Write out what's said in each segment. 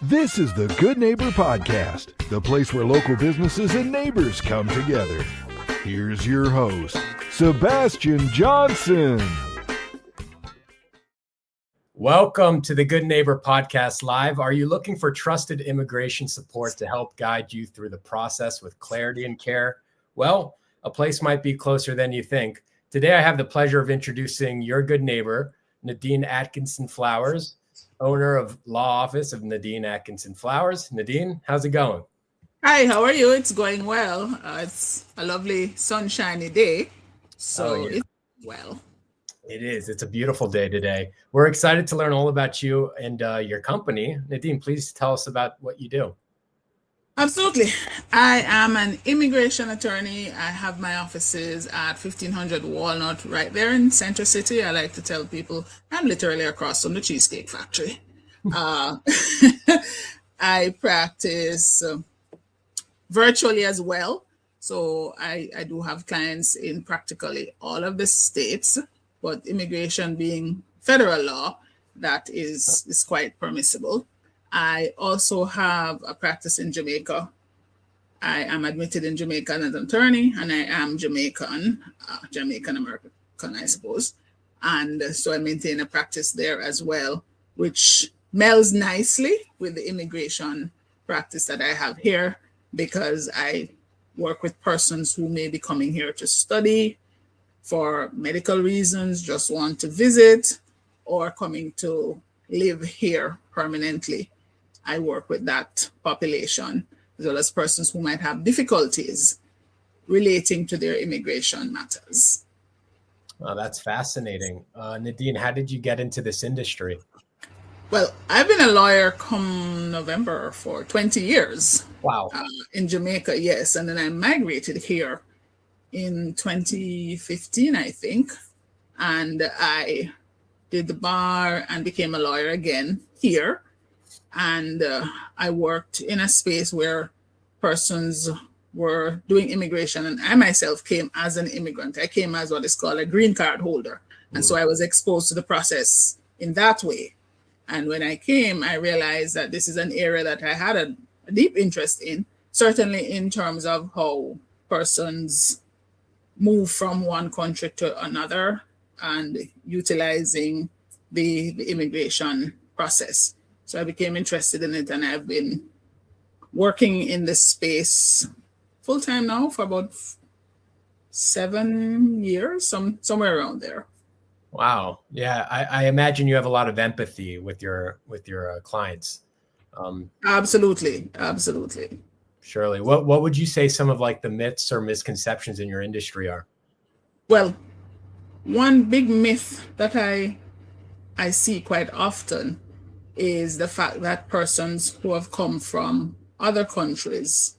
This is the Good Neighbor Podcast, the place where local businesses and neighbors come together. Here's your host, Sebastian Johnson. Welcome to the Good Neighbor Podcast Live. Are you looking for trusted immigration support to help guide you through the process with clarity and care? Well, a place might be closer than you think. Today, I have the pleasure of introducing your good neighbor, Nadine Atkinson-Flowers, owner of law office of Nadine Atkinson-Flowers. Nadine, how's it going? Hi, how are you? It's going well. It's a lovely sunshiny day, so it's well. It is. It's a beautiful day today. We're excited to learn all about you and your company. Nadine, please tell us about what you do. Absolutely. I am an immigration attorney. I have my offices at 1500 Walnut right there in Center City. I like to tell people I'm literally across from the Cheesecake Factory. I practice virtually as well. So I do have clients in practically all of the states. But immigration being federal law, that is quite permissible. I also have a practice in Jamaica. I am admitted in Jamaica as an attorney, and I am Jamaican American, I suppose. And so I maintain a practice there as well, which melds nicely with the immigration practice that I have here, because I work with persons who may be coming here to study, for medical reasons, just want to visit, or coming to live here permanently. I work with that population, as well as persons who might have difficulties relating to their immigration matters. Oh, that's fascinating. Nadine, how did you get into this industry? Well, I've been a lawyer come November for 20 years. Wow. In Jamaica, yes. And then I migrated here in 2015, I think, and I did the bar and became a lawyer again here. And I worked in a space where persons were doing immigration, and I myself came as an immigrant. I came as what is called a green card holder. And so I was exposed to the process in that way. And when I came, I realized that this is an area that I had a deep interest in, certainly in terms of how persons move from one country to another and utilizing the immigration process. So I became interested in it, and I've been working in this space full-time now for about 7 years, somewhere around there. Wow. Yeah, I imagine you have a lot of empathy with your clients. Absolutely. Surely. What would you say some of like the myths or misconceptions in your industry are? Well, one big myth that I see quite often is the fact that persons who have come from other countries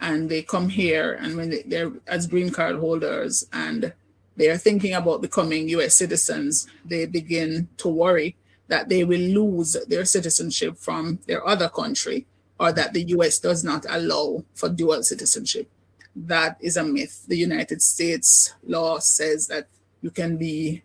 and they come here, and when they're as green card holders and they're thinking about becoming US citizens, they begin to worry that they will lose their citizenship from their other country, or that the US does not allow for dual citizenship. That is a myth. The United States law says that you can be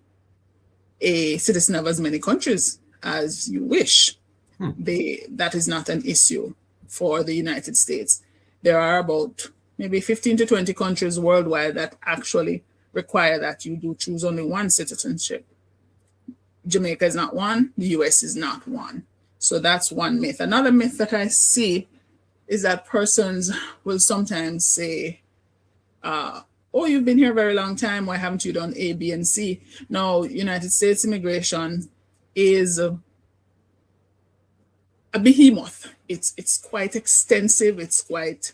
a citizen of as many countries as you wish. That is not an issue for the United States. There are about maybe 15 to 20 countries worldwide that actually require that you do choose only one citizenship. Jamaica is not one, the US is not one. So that's one myth. Another myth that I see is that persons will sometimes say, oh, you've been here a very long time, why haven't you done A, B, and C? No, United States immigration is a behemoth. It's quite extensive. It's quite,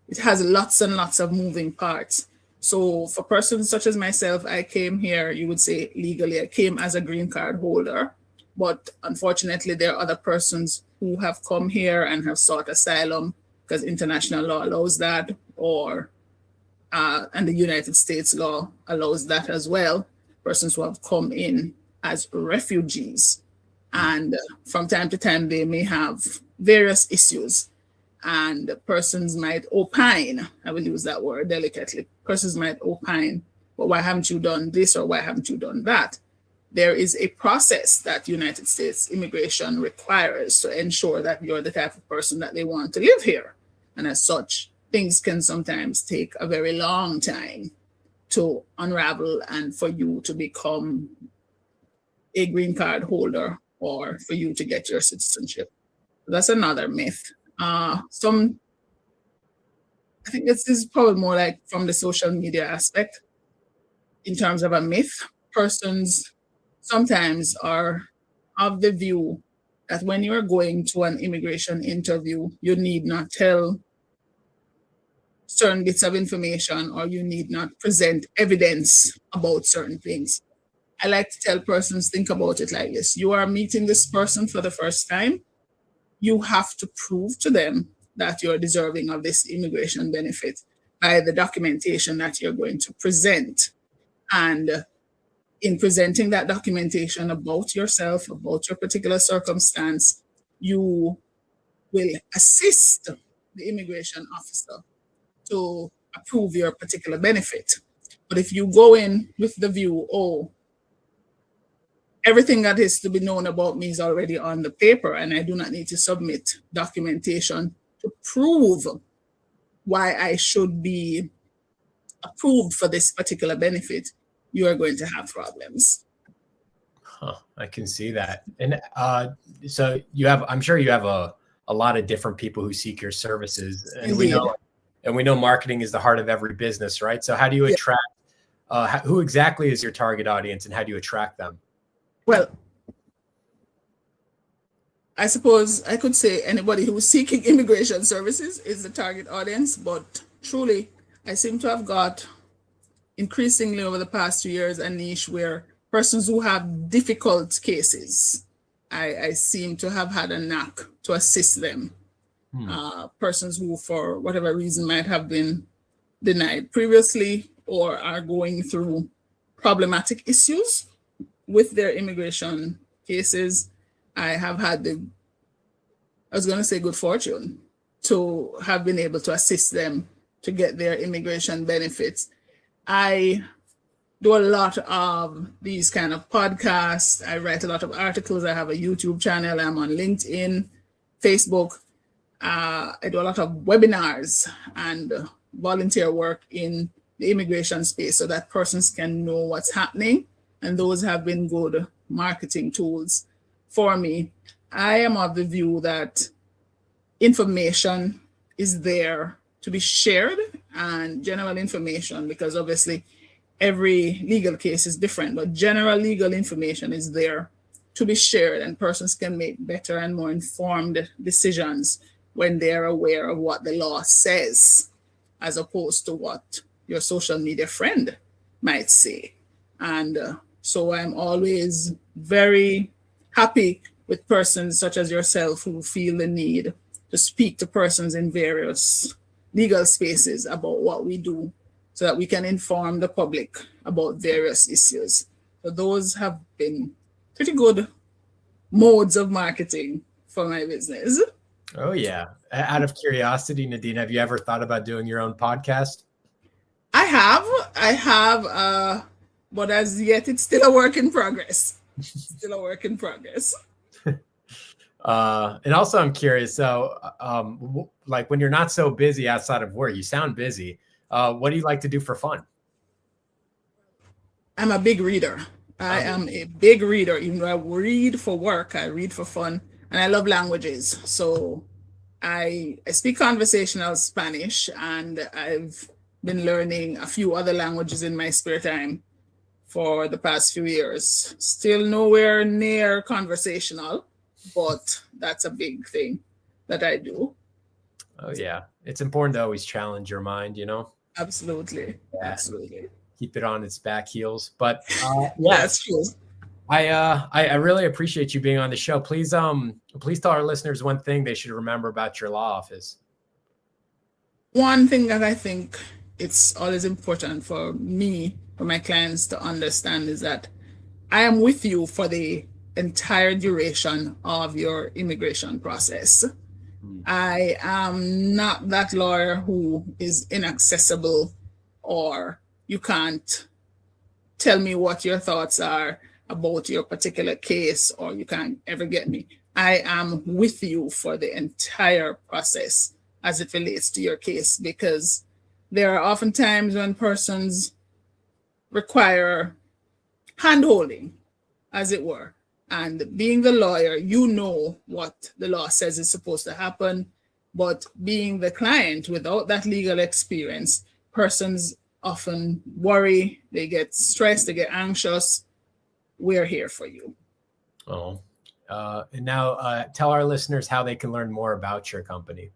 it has lots and lots of moving parts. So for persons such as myself, I came here, you would say legally, I came as a green card holder. But unfortunately, there are other persons who have come here and have sought asylum because international law allows that, or and the United States law allows that as well. Persons who have come in as refugees. And from time to time, they may have various issues. And persons might opine, I will use that word delicately, persons might opine, well, why haven't you done this or why haven't you done that? there is a process that United States immigration requires to ensure that you're the type of person that they want to live here. And as such, things can sometimes take a very long time to unravel and for you to become a green card holder or for you to get your citizenship. That's another myth. I think this is probably more like from the social media aspect. In terms of a myth, persons sometimes are of the view that when you're going to an immigration interview, you need not tell certain bits of information or you need not present evidence about certain things. I like to tell persons, think about it like this. You are meeting this person for the first time. You have to prove to them that you're deserving of this immigration benefit by the documentation that you're going to present. And in presenting that documentation about yourself, about your particular circumstance, you will assist the immigration officer to approve your particular benefit. But if you go in with the view, oh, everything that is to be known about me is already on the paper and I do not need to submit documentation to prove why I should be approved for this particular benefit, you are going to have problems. I can see that. And so I'm sure you have a lot of different people who seek your services. And we know marketing is the heart of every business, right? So how do you attract, who exactly is your target audience and how do you attract them? Well, I suppose I could say anybody who is seeking immigration services is the target audience, but truly, I seem to have got increasingly over the past 2 years a niche where persons who have difficult cases, I seem to have had a knack to assist them. Persons who, for whatever reason, might have been denied previously or are going through problematic issues with their immigration cases. I have had good fortune to have been able to assist them to get their immigration benefits. I do a lot of these kind of podcasts. I write a lot of articles. I have a YouTube channel. I'm on LinkedIn, Facebook. I do a lot of webinars and volunteer work in the immigration space so that persons can know what's happening. And those have been good marketing tools for me. I am of the view that information is there to be shared, and general information, because obviously every legal case is different, but general legal information is there to be shared, and persons can make better and more informed decisions when they're aware of what the law says, as opposed to what your social media friend might say. And so I'm always very happy with persons such as yourself who feel the need to speak to persons in various legal spaces about what we do so that we can inform the public about various issues. So those have been pretty good modes of marketing for my business. Oh, yeah. Out of curiosity, Nadine, have you ever thought about doing your own podcast? I have, but as yet, it's still a work in progress. And also I'm curious, so like when you're not so busy outside of work, you sound busy. What do you like to do for fun? I'm a big reader. I am a big reader. Even though I read for work, I read for fun, and I love languages. So I speak conversational Spanish, and I've been learning a few other languages in my spare time for the past few years. Still nowhere near conversational, but that's a big thing that I do. Oh, yeah. It's important to always challenge your mind, you know? Absolutely. Yeah. Absolutely. Keep it on its back heels. But yeah, that's true. I really appreciate you being on the show. Please tell our listeners one thing they should remember about your law office. One thing that I think it's always important for me, for my clients to understand, is that I am with you for the entire duration of your immigration process. I am not that lawyer who is inaccessible or you can't tell me what your thoughts are. about your particular case or you can't ever get me. I am with you for the entire process as it relates to your case, because there are often times when persons require handholding, as it were. And being the lawyer, you know what the law says is supposed to happen. But being the client without that legal experience, persons often worry, they get stressed, they get anxious. We're here for you. Oh, and now tell our listeners how they can learn more about your company.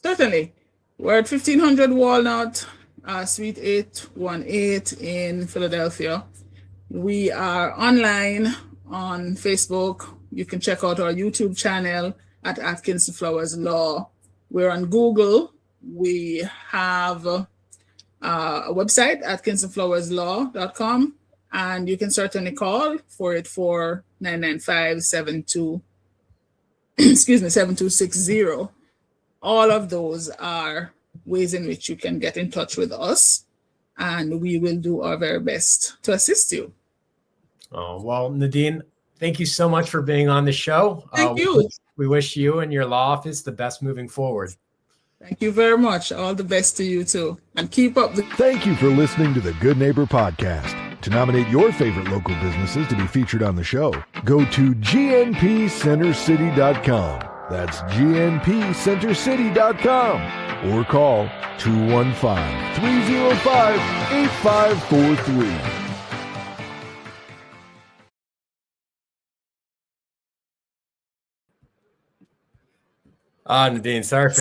Certainly. We're at 1500 Walnut, Suite 818 in Philadelphia. We are online on Facebook. You can check out our YouTube channel at Atkinson-Flowers Law. We're on Google. We have a website, atkinsonflowerslaw.com, and you can certainly call 484-995-72, 7260. All of those are ways in which you can get in touch with us, and we will do our very best to assist you. Oh, well, Nadine, thank you so much for being on the show. Thank you. We wish you and your law office the best moving forward. Thank you very much. All the best to you too. And keep up the... Thank you for listening to the Good Neighbor Podcast. To nominate your favorite local businesses to be featured on the show, go to gnpcentercity.com. That's gnpcentercity.com. Or call 215-305-8543. Nadine, sorry for